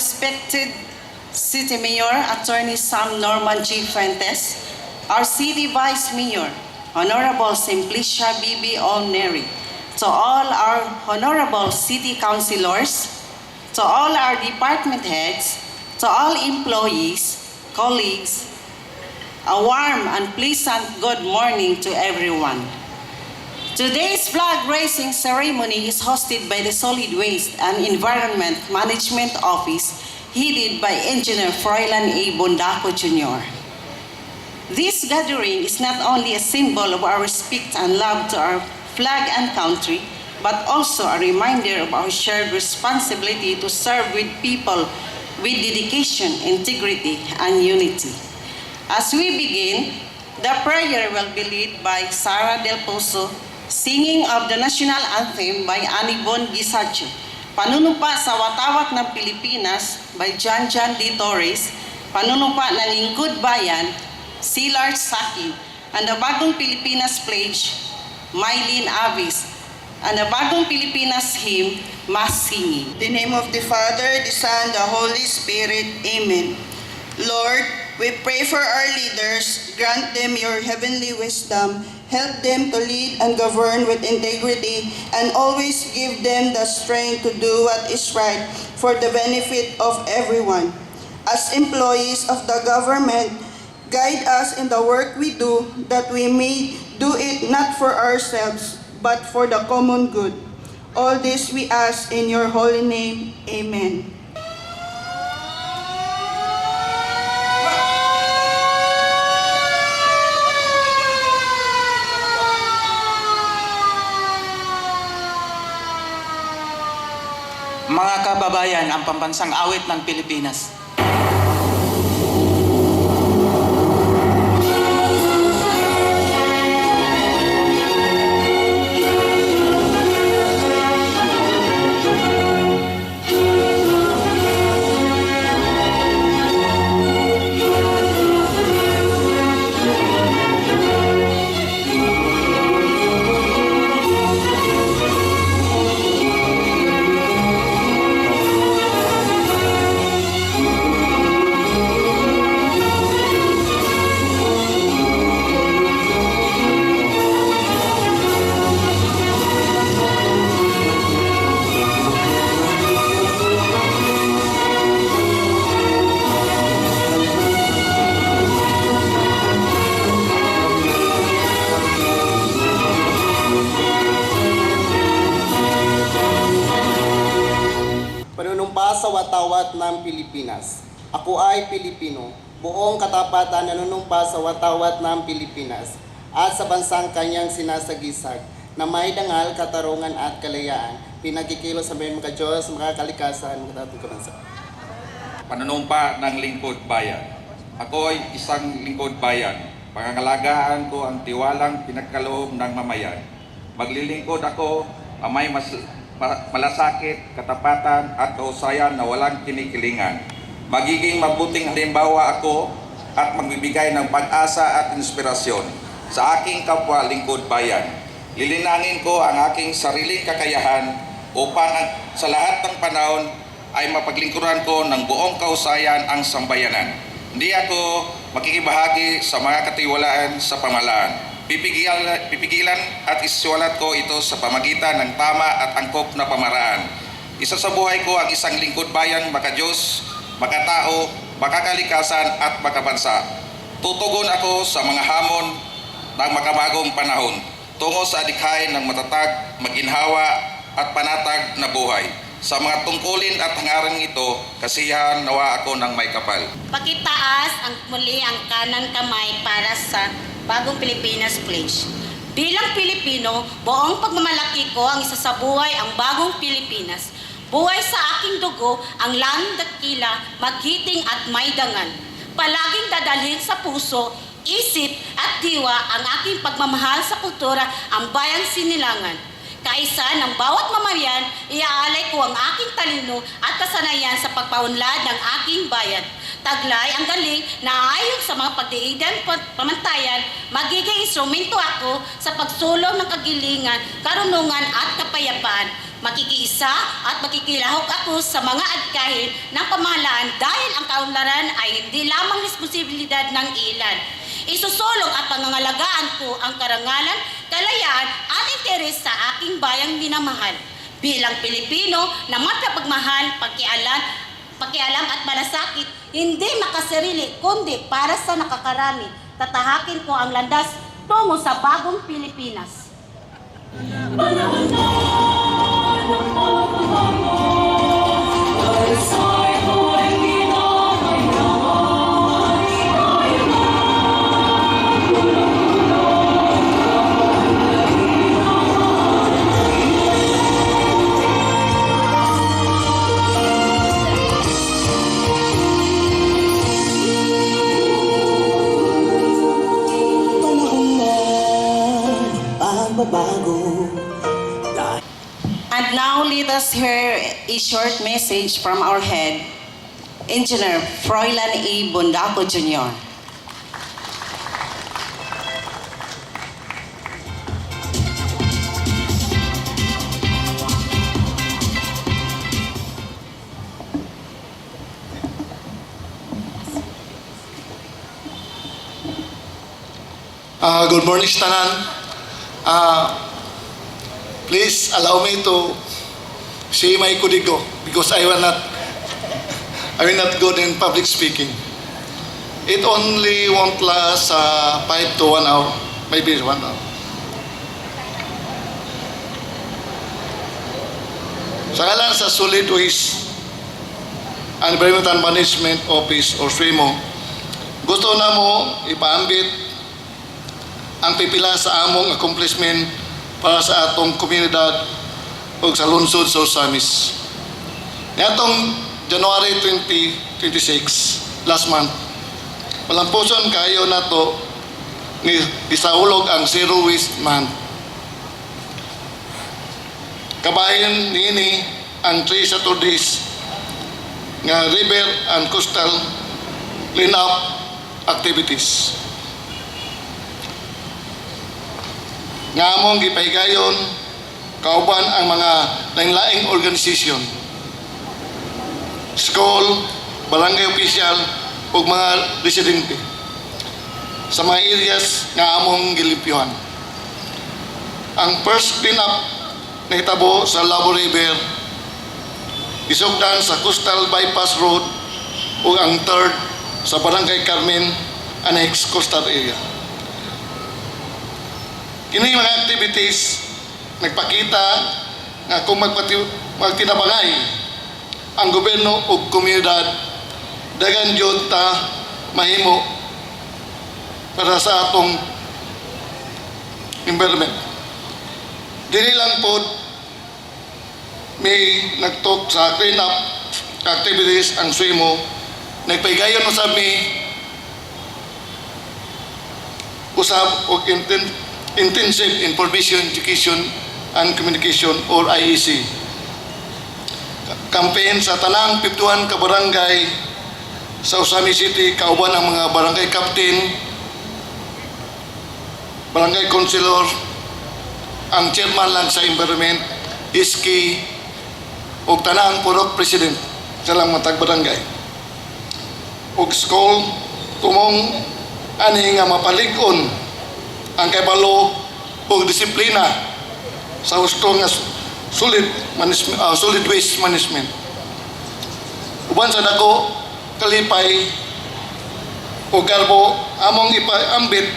respected City Mayor, Attorney Sam Norman G. Fuentes, our City Vice Mayor, Honorable Simplicia Bibi Oneri, to all our Honorable City Councilors, to all our department heads, to all employees, colleagues, a warm and pleasant good morning to everyone. Today's flag raising ceremony is hosted by the Solid Waste and Environment Management Office, headed by Engineer Froilan A. Bondaco Jr. This gathering is not only a symbol of our respect and love to our flag and country, but also a reminder of our shared responsibility to serve with people with dedication, integrity, and unity. As we begin, the prayer will be led by Sara Del Pozo, singing of the National Anthem by Anibon Gisacho, panunumpa sa Watawat ng Pilipinas by John D. Torres, panunumpa ng Lingkod Bayan, Silar Saki, and the Bagong Pilipinas Pledge, Mylene Avis, and the Bagong Pilipinas Hymn, Mas Singing. In the name of the Father, the Son, the Holy Spirit. Amen. Lord, we pray for our leaders. Grant them your heavenly wisdom. Help them to lead and govern with integrity, and always give them the strength to do what is right for the benefit of everyone. As employees of the government, guide us in the work we do, that we may do it not for ourselves, but for the common good. All this we ask in your holy name. Amen. Mga kababayan, ang pambansang awit ng Pilipinas. Panunumpa sa watawat ng Pilipinas. Ako ay Pilipino, buong katapatan nanunumpa sa watawat ng Pilipinas at sa bansang kanyang sinasagisag na may dangal, katarungan at kalayaan. Pinagkikilos sa mga Diyos, mga kalikasan, mga dating kabansa. Panunumpa ng lingkod bayan. Ako ay isang lingkod bayan. Pangangalagaan ko ang tiwalang pinagkaloob ng mamayan. Maglilingkod ako ang may malasakit, katapatan at kausayan na walang kinikilingan. Magiging mabuting halimbawa ako at magbibigay ng pag-asa at inspirasyon sa aking kapwa lingkod bayan. Lilinangin ko ang aking sariling kakayahan upang sa lahat ng panahon ay mapaglingkuran ko ng buong kausayan ang sambayanan. Hindi ako makikibahagi sa mga katiwalaan sa pamahalaan. Pipigilan at isulat ko ito sa pamagitan ng tama at angkop na pamaraan. Isa sa buhay ko ang isang lingkod bayan, maka-Diyos, makatao, makakalikasan at makabansa. Tutugon ako sa mga hamon ng makabagong panahon tungo sa adikhain ng matatag, maginhawa at panatag na buhay. Sa mga tungkulin at hangarin ito, kasiyahan nawa ako ng may kapal. Pakitaas ang muli ang kanan kamay para sa Bagong Pilipinas Pledge. Bilang Pilipino, buong pagmamalaki ko ang isa sa buhay ang Bagong Pilipinas. Buhay sa aking dugo ang langing dakila, maghiting at may dangal. Palaging dadalhin sa puso, isip at diwa ang aking pagmamahal sa kultura, ang bayang sinilangan. Kaisa ng bawat mamayan, iaalay ko ang aking talino at kasanayan sa pagpaunlad ng aking bayan. Taglay ang galing na ayon sa mga pagdiidan pamantayan, magiging instrumento ako sa pagsulong ng kagilingan, karunungan at kapayapaan. Makikiisa at makikilahok ako sa mga adkahin ng pamahalaan dahil ang kaunlaran ay hindi lamang responsibilidad ng ilan. Isusulong at pangangalagaan ko ang karangalan, kalayaan at interes sa aking bayang minamahal. Bilang Pilipino na mapagmahal, pakialam at malasakit, hindi makasarili kundi para sa nakakarami. Tatahakin ko ang landas tungo sa bagong Pilipinas. And now let us hear a short message from our head, Engineer Froilan A. Bondaco Jr. Good morning, Tanan. Please allow me to say my kudigo because I will not good in public speaking. It only won't last 5 to 1 hour, maybe 1 hour. Sa ngalan sa Solid Waste and Environmental Management Office or SWEMO, gusto na mo ipaambit ang pipila sa among accomplishment para sa atong komunidad o sa lungsod sa Osamis. Nitong January 2026, last month, malampuson kayo na to ni isaulog ang Zero Waste Month. Kabahin niini ang 3 Saturdays nga river and coastal cleanup activities. Nga among gipaygayon kauban ang mga lain-laing organisasyon, school, barangay official ug mga residente sa mga areas nga among gilimpyuhan. Ang first cleanup nahitabo sa Labo River, isugdan sa Coastal Bypass Road ug ang third sa Barangay Carmen Annex Coastal Area. Kini mga activities nagpakita nga kung magtinabangay ang gobyerno ug komunidad, dagan jud ta mahimo para sa atong environment. Dili lang pod may nagtok sa clean up activities ang SWEMO, nagpaygayon usab mi usab og Intensive Information, Education and Communication or IEC campaign sa tanang 51 ka barangay sa Osamis City, kauban ang mga barangay captain, barangay councilor, ang chairman lang sa environment, iski ug tanang purok president sa lang matag barangay ug school tumong ani nga mapalig-on ang kabalo o disiplina sa husto nga solid waste management. Uban sa dako kalipay o garbo among ipaambit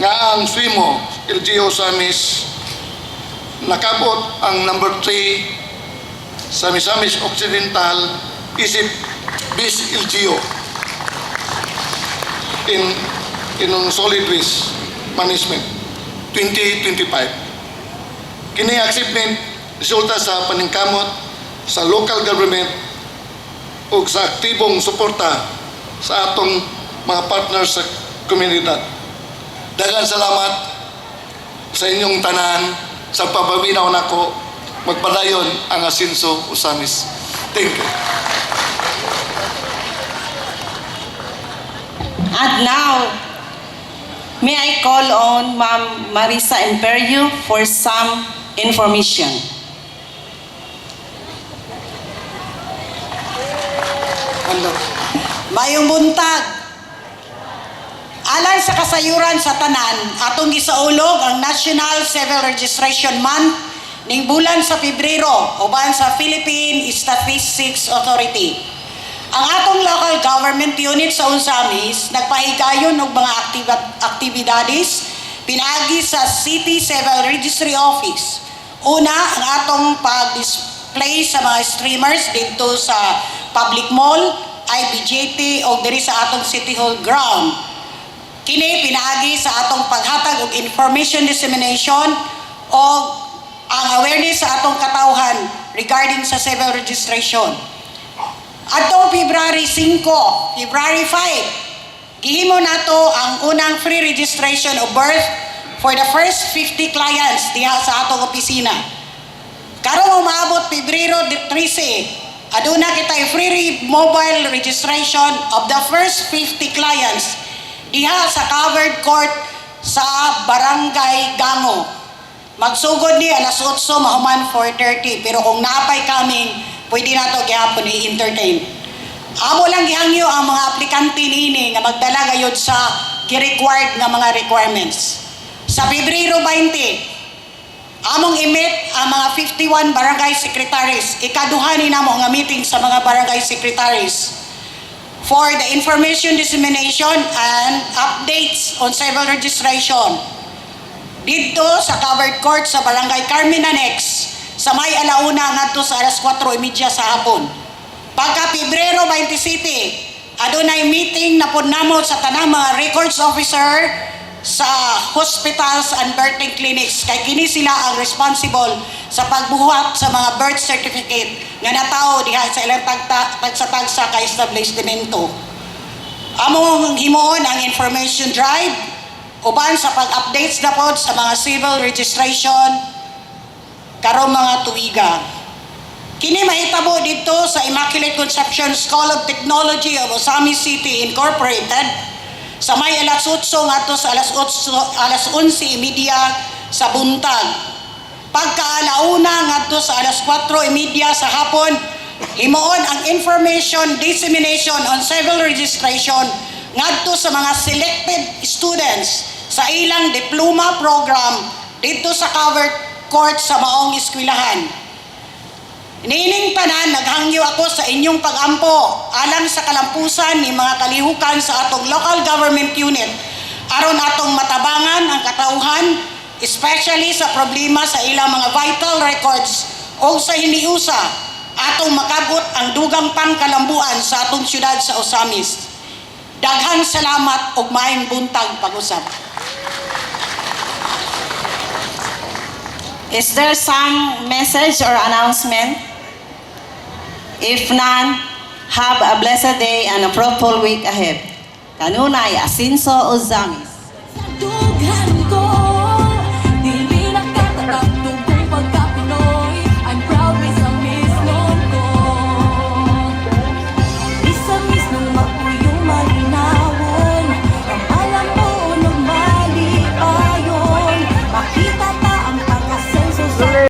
nga ang SWEMO LGU Osamis nakabot ang number 3 sa Misamis Occidental isip bis LGU in solid waste management 2025. Kini achievement resulta sa paningkamot sa local government ug sa aktibong suporta sa atong mga partners sa komunidad. Daghang salamat sa inyong tanan sa pabaminaw nako magpadayon ang Asenso Osamis. Thank you. And now, may I call on Ma'am Marisa Imperio for some information. Mayong buntag. Alang sa kasayuran sa tanan, atong gisaulog ang National Civil Registration Month ning bulan sa Pebrero uban sa Philippine Statistics Authority. Ang atong local government unit sa Unsamis nagpahigayon og mga aktibidades pinaagi sa City Civil Registry Office. Una, ang atong pag-display sa mga streamers dito sa public mall, IBJT o diri sa atong City Hall ground. Kini pinaagi sa atong paghatag og information dissemination o ang awareness sa atong katawhan regarding sa civil registration. Atong February 5, February 5, gihimo nato ang unang free registration of birth for the first 50 clients diha sa atong opisina. Karong umaabot Pebrero 13, aduna kita free mobile registration of the first 50 clients diha sa covered court sa Barangay Gango. Magsugod ni alas 8 mahuman 4:30 pero kung napay kaming pwede na to gihapon i-entertain. Amo lang gihangyo ang mga aplikante niini nga magdala gayud sa gi-required nga mga requirements. Sa Pebrero 20, among imit ang mga 51 barangay secretaries. Ikaduha ni namo nga meeting sa mga barangay secretaries for the information dissemination and updates on civil registration. Dito sa covered court sa Barangay Carmen Annex sa may alauna ngadto sa alas 4:30 sa hapon. Pagka Pebrero 27, adunay meeting na pud namo sa tanang mga records officer sa hospitals and birthing clinics kay kini sila ang responsible sa pagbuhat sa mga birth certificate nga natawo diha sa ilang tagsa-tagsa ka establishmento. Among himuon ang information drive uban sa pag-updates na pod sa mga civil registration karong mga tuiga. Kini mahitabo dito sa Immaculate Conception School of Technology of Osamis City Incorporated sa may alas 8 ngadto sa alas 11:30 sa buntag. Pagkaalauna ngadto sa alas 4:30 sa hapon, himuon ang information dissemination on civil registration ngadto sa mga selected students sa ilang diploma program dito sa covered court sa maong eskwelahan. Nining tanan, naghangyo ako sa inyong pag-ampo alang sa kalampusan ni mga kalihukan sa atong local government unit aron atong matabangan ang katauhan, especially sa problema sa ilang mga vital records o sa hiniusa atong makabot ang dugang pangkalambuan sa atong syudad sa Osamis. Daghang salamat ug maayong buntag pag-usab. Is there some message or announcement? If none, have a blessed day and a fruitful week ahead. Kanunay Asinso Ozamis.